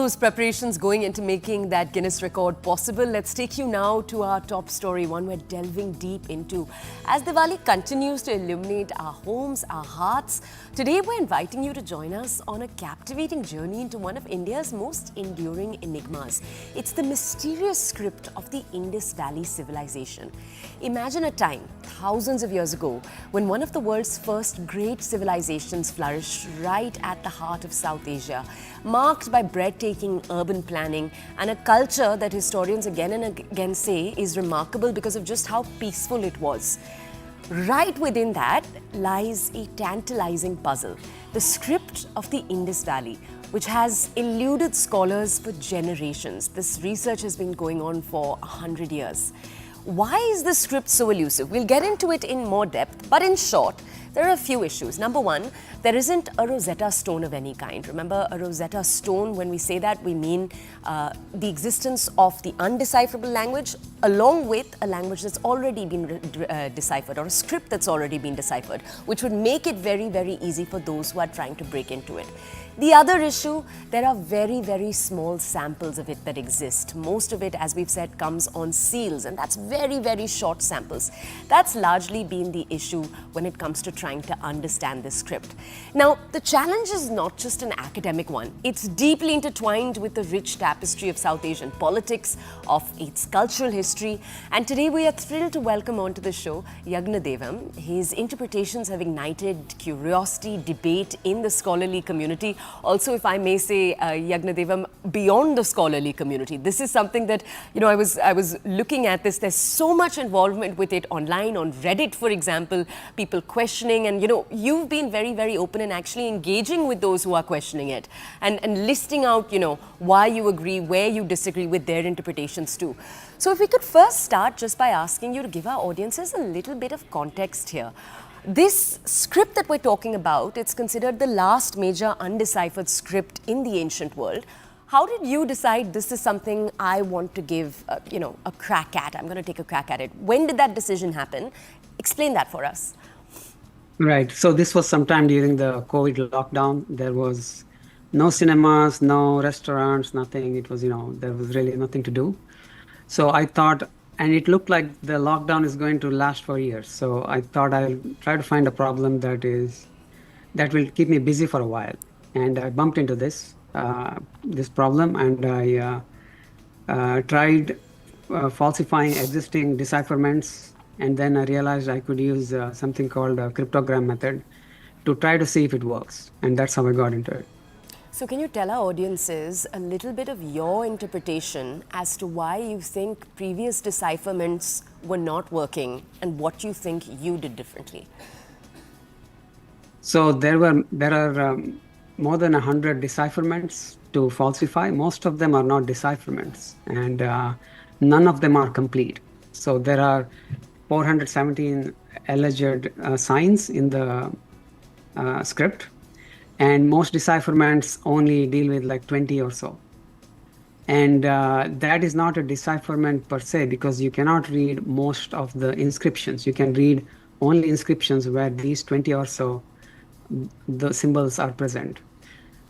those preparations going into making that Guinness record possible? Let's take you now to our top story, one we're delving deep into. As Diwali continues to illuminate our homes, our hearts, today we're inviting you to join us on a captivating journey into one of India's most enduring enigmas. It's the mysterious script of the Indus Valley civilization. Imagine a time, thousands of years ago, when one of the world's first great civilizations flourished right at the heart of South Asia, marked by breathtaking urban planning and a culture that historians again and again say is remarkable because of just how peaceful it was. Right within that lies a tantalizing puzzle, the script of the Indus Valley, which has eluded scholars for generations. This research has been going on for 100 years. Why is the script so elusive? We'll get into it in more depth, but in short, there are a few issues. Number one, there isn't a Rosetta Stone of any kind. Remember, a Rosetta Stone, when we say that, we mean the existence of the undecipherable language along with a language that's already been deciphered, or a script that's already been deciphered, which would make it very, very easy for those who are trying to break into it. The other issue, there are very, very small samples of it that exist. Most of it, as we've said, comes on seals, and that's very, very short samples. That's largely been the issue when it comes to trying to understand this script. Now, the challenge is not just an academic one. It's deeply intertwined with the rich tapestry of South Asian politics, of its cultural history, and today we are thrilled to welcome onto the show Yagna Devam. His interpretations have ignited curiosity, debate in the scholarly community. Also, if I may say, Yagna Devam, beyond the scholarly community, this is something that, I was looking at this. There's so much involvement with it online, on Reddit, for example, people questioning, and you've been very, very open and actually engaging with those who are questioning it and listing out, why you agree, where you disagree with their interpretations too. So if we could first start just by asking you to give our audiences a little bit of context here. This script that we're talking about, it's considered the last major undeciphered script in the ancient world. How did you decide this is something I want to give, a crack at? I'm going to take a crack at it. When did that decision happen? Explain that for us. Right. So this was sometime during the COVID lockdown. There was no cinemas, no restaurants, nothing. It was, there was really nothing to do. So I thought, and it looked like the lockdown is going to last for years. So I thought I'll try to find a problem that will keep me busy for a while. And I bumped into this problem, and I tried falsifying existing decipherments. And then I realized I could use something called a cryptogram method to try to see if it works. And that's how I got into it. So can you tell our audiences a little bit of your interpretation as to why you think previous decipherments were not working and what you think you did differently? So there are more than 100 decipherments to falsify. Most of them are not decipherments, and none of them are complete. So there are 417 alleged signs in the script. And most decipherments only deal with like 20 or so. And that is not a decipherment per se, because you cannot read most of the inscriptions. You can read only inscriptions where these 20 or so, the symbols are present.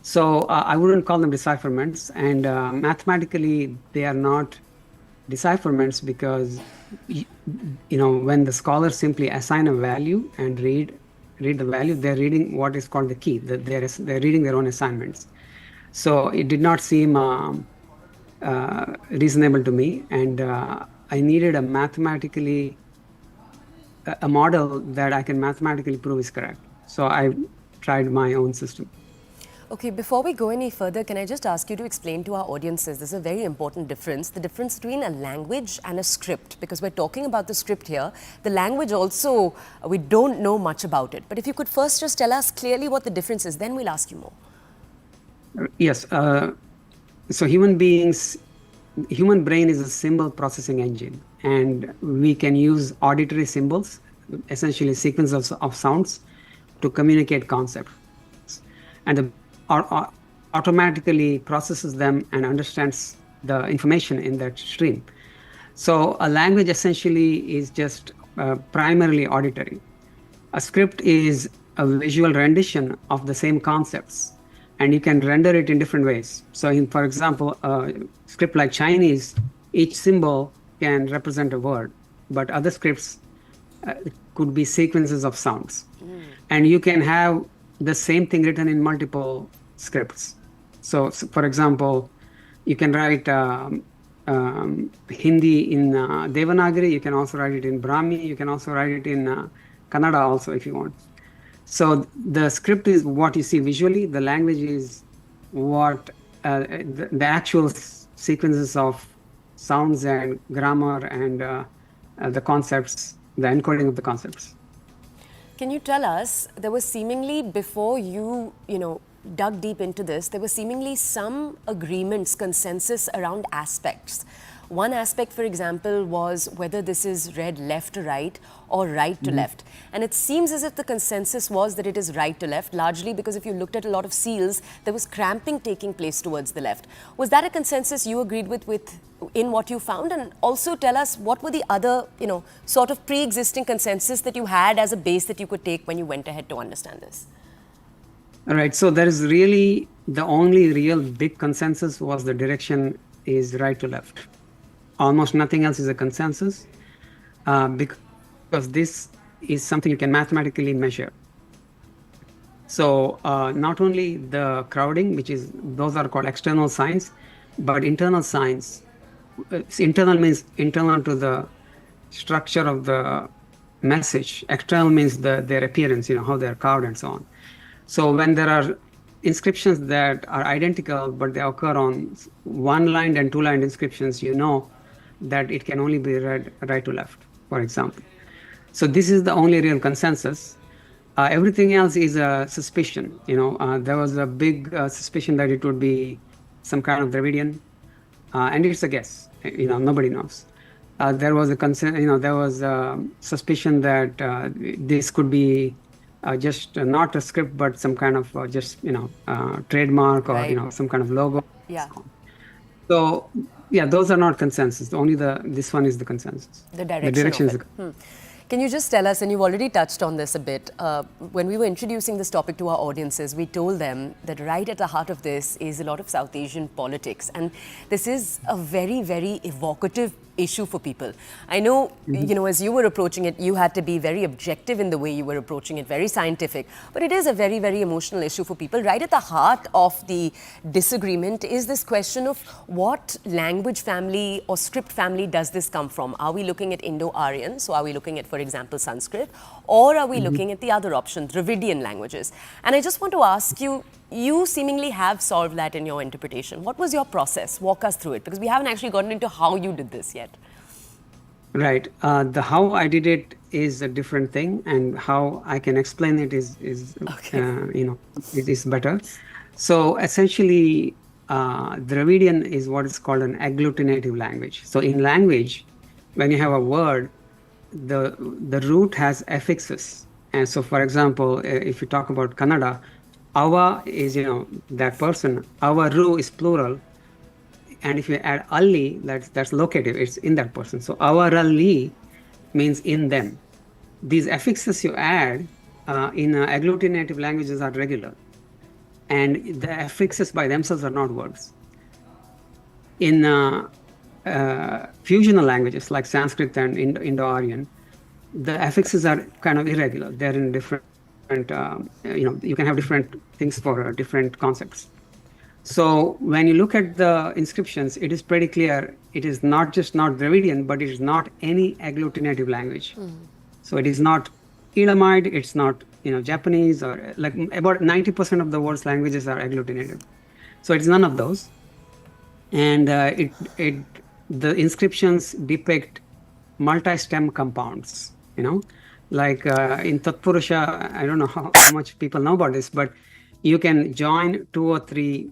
So I wouldn't call them decipherments. And mathematically, they are not decipherments because, when the scholars simply assign a value and read the value, they're reading what is called the key. They're reading their own assignments. So it did not seem reasonable to me, and I needed a model that I can mathematically prove is correct. So I tried my own system. Okay, before we go any further, can I just ask you to explain to our audiences, there's a very important difference, the difference between a language and a script, because we're talking about the script here. The language also, we don't know much about it. But if you could first just tell us clearly what the difference is, then we'll ask you more. Yes. So human brain is a symbol processing engine, and we can use auditory symbols, essentially sequences of sounds, to communicate concepts. And the automatically processes them and understands the information in that stream. So a language essentially is just primarily auditory. A script is a visual rendition of the same concepts. and you can render it in different ways. So, for example, script like Chinese, each symbol can represent a word, but other scripts could be sequences of sounds. And you can have the same thing written in multiple scripts. So for example, you can write Hindi in Devanagari, you can also write it in Brahmi, you can also write it in Kannada also if you want. So the script is what you see visually, the language is what the actual sequences of sounds and grammar and the concepts, the encoding of the concepts. Can you tell us, there was seemingly, before you dug deep into this, there was seemingly some agreements, consensus around aspects. One aspect, for example, was whether this is read left to right or right to left. And it seems as if the consensus was that it is right to left, largely because if you looked at a lot of seals, there was cramping taking place towards the left. Was that a consensus you agreed with in what you found? And also tell us, what were the other, sort of pre-existing consensus that you had as a base that you could take when you went ahead to understand this? All right, so there is really, the only real big consensus was the direction is right to left. Almost nothing else is a consensus because this is something you can mathematically measure. So not only the crowding, those are called external signs, but internal signs. Internal means internal to the structure of the message. External means their appearance, how they're carved and so on. So when there are inscriptions that are identical, but they occur on one-lined and two-lined inscriptions, that it can only be read right to left, for example. So this is the only real consensus. Everything else is a suspicion. There was a big suspicion that it would be some kind of Dravidian, and it's a guess. Nobody knows. There was a suspicion that this could be just not a script, but some kind of trademark or right. some kind of logo. Yeah. So yeah, those are not consensus. Only this one is the consensus. The direction of it. Can you just tell us, and you've already touched on this a bit, when we were introducing this topic to our audiences, we told them that right at the heart of this is a lot of South Asian politics. And this is a very, very evocative issue for people. I know, as you were approaching it, you had to be very objective in the way you were approaching it, very scientific. But it is a very, very emotional issue for people. Right at the heart of the disagreement is this question of what language family or script family does this come from? Are we looking at Indo-Aryan? So are we looking at, for example, Sanskrit? Or are we looking at the other option, Dravidian languages? And I just want to ask you, you seemingly have solved that in your interpretation. What was your process? Walk us through it, because we haven't actually gotten into how you did this yet. Right. The how I did it is a different thing, and how I can explain it is Okay. it is better. So essentially, Dravidian is what is called an agglutinative language. So in language, when you have a word, the root has affixes. And so, for example, if you talk about Kannada, Ava is, that person. Avaru is plural. And if you add alli, that's locative, it's in that person. So avaralli means in them. These affixes you add in agglutinative languages are regular. And the affixes by themselves are not words. In fusional languages like Sanskrit and Indo-Aryan, the affixes are kind of irregular. They're in different, you can have different things for different concepts. So when you look at the inscriptions, it is pretty clear. It is not just not Dravidian, but it is not any agglutinative language. So it is not Elamite, it's not Japanese, or like about 90% of the world's languages are agglutinative. So it's none of those. And the inscriptions depict multi-stem compounds, like in Tatpurusha, I don't know how much people know about this, but you can join 2 or 3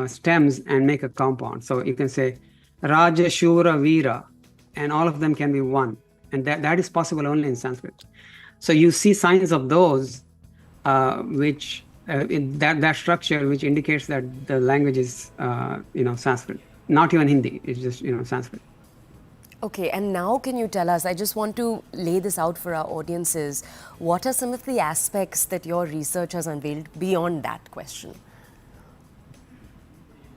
stems and make a compound. So you can say Raja, Shura, Veera, and all of them can be one. And that is possible only in Sanskrit. So you see signs of those, which in that structure, which indicates that the language is, Sanskrit. Not even Hindi, it's just, Sanskrit. Okay, and now can you tell us, I just want to lay this out for our audiences, what are some of the aspects that your research has unveiled beyond that question?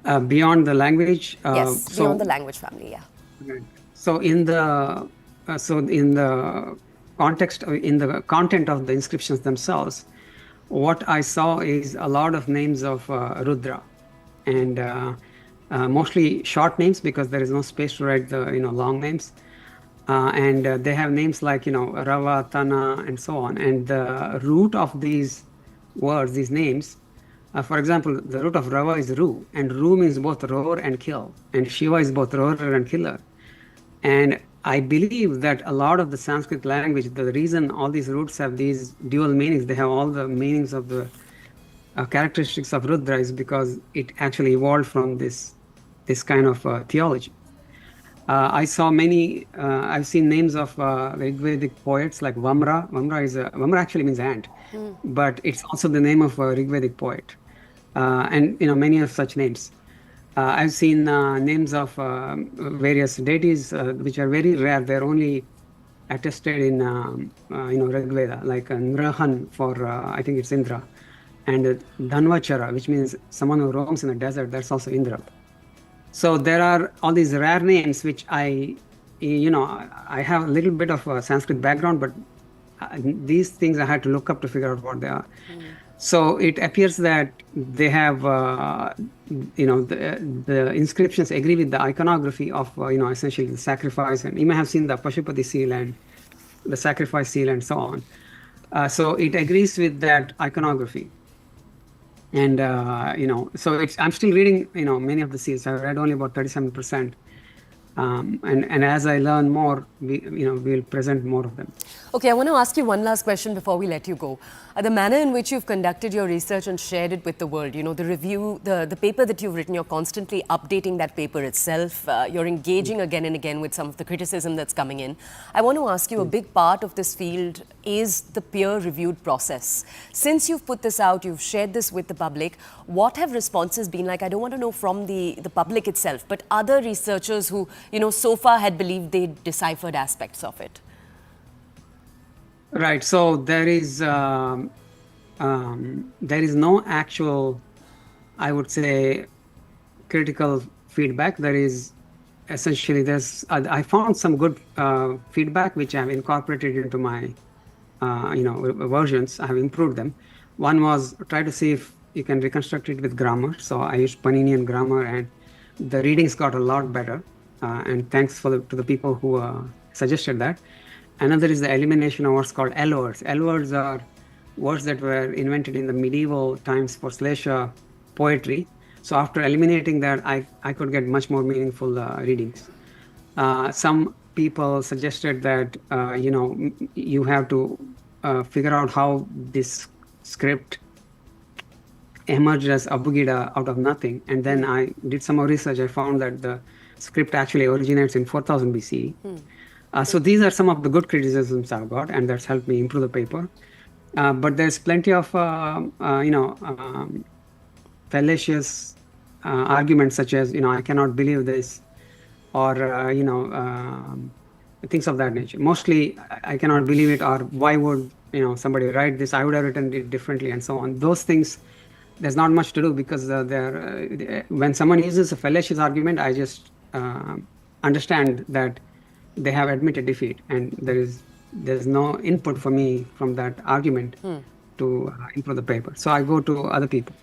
Beyond the language. Yes, beyond the language family, yeah. Right. So in the context, in the content of the inscriptions themselves, what I saw is a lot of names of Rudra, and mostly short names because there is no space to write the long names, and they have names like Rava, Tana, and so on. And the root of these words, these names, for example, the root of Rava is Ru, and Ru means both roar and kill, and Shiva is both roarer and killer. And I believe that a lot of the Sanskrit language, the reason all these roots have these dual meanings, they have all the meanings of the characteristics of Rudra, is because it actually evolved from this kind of theology. I saw many. I've seen names of Rigvedic poets like Vamra. Vamra actually means ant, but it's also the name of a Rigvedic poet, and many of such names. I've seen names of various deities which are very rare. They're only attested in Rig Veda, like Nrahan for I think it's Indra, and Dhanvachara, which means someone who roams in the desert. That's also Indra. So there are all these rare names which I have a little bit of a Sanskrit background, but these things I had to look up to figure out what they are. So it appears that they have, the inscriptions agree with the iconography of, essentially the sacrifice. And you may have seen the Pashupati seal and the sacrifice seal and so on. So it agrees with that iconography. And, so I'm still reading, many of the seals. I've read only about 37%. And as I learn more, we'll present more of them. Okay, I want to ask you one last question before we let you go. The manner in which you've conducted your research and shared it with the world, the review, the paper that you've written, you're constantly updating that paper itself. You're engaging again and again with some of the criticism that's coming in. I want to ask you, a big part of this field is the peer-reviewed process. Since you've put this out, you've shared this with the public, what have responses been like? I don't want to know from the public itself, but other researchers who, so far had believed they'd deciphered aspects of it. Right. So there is no actual, I would say, critical feedback. There is essentially I found some good feedback which I have incorporated into my versions. I have improved them. One was try to see if you can reconstruct it with grammar. So I used Paninian grammar, and the readings got a lot better. And thanks to the people who suggested that. Another is the elimination of what's called L words. L words are words that were invented in the medieval times for Slasha poetry. So after eliminating that, I could get much more meaningful readings. Some people suggested that you have to figure out how this script emerged as Abugida out of nothing. And then I did some more research. I found that the script actually originates in 4000 BCE. So these are some of the good criticisms I've got, and that's helped me improve the paper. But there's plenty of, fallacious arguments such as, I cannot believe this, or, things of that nature. Mostly, I cannot believe it, or why would, somebody write this? I would have written it differently, and so on. Those things, there's not much to do because when someone uses a fallacious argument, I just understand that they have admitted defeat, and there's no input for me from that argument to improve the paper. So I go to other people.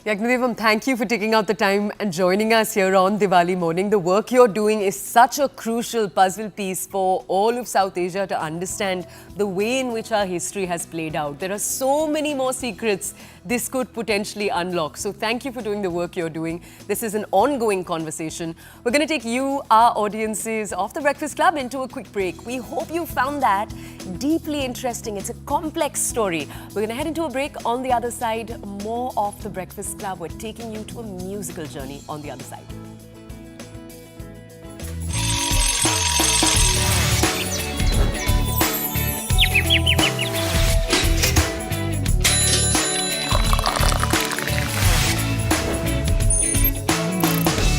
Yagna Devam, thank you for taking out the time and joining us here on Diwali morning. The work you're doing is such a crucial puzzle piece for all of South Asia to understand the way in which our history has played out. There are so many more secrets this could potentially unlock. So thank you for doing the work you're doing. This is an ongoing conversation. We're going to take you, our audiences, of The Breakfast Club into a quick break. We hope you found that deeply interesting. It's a complex story. We're going to head into a break. On the other side, more of The Breakfast Club. We're taking you to a musical journey on the other side.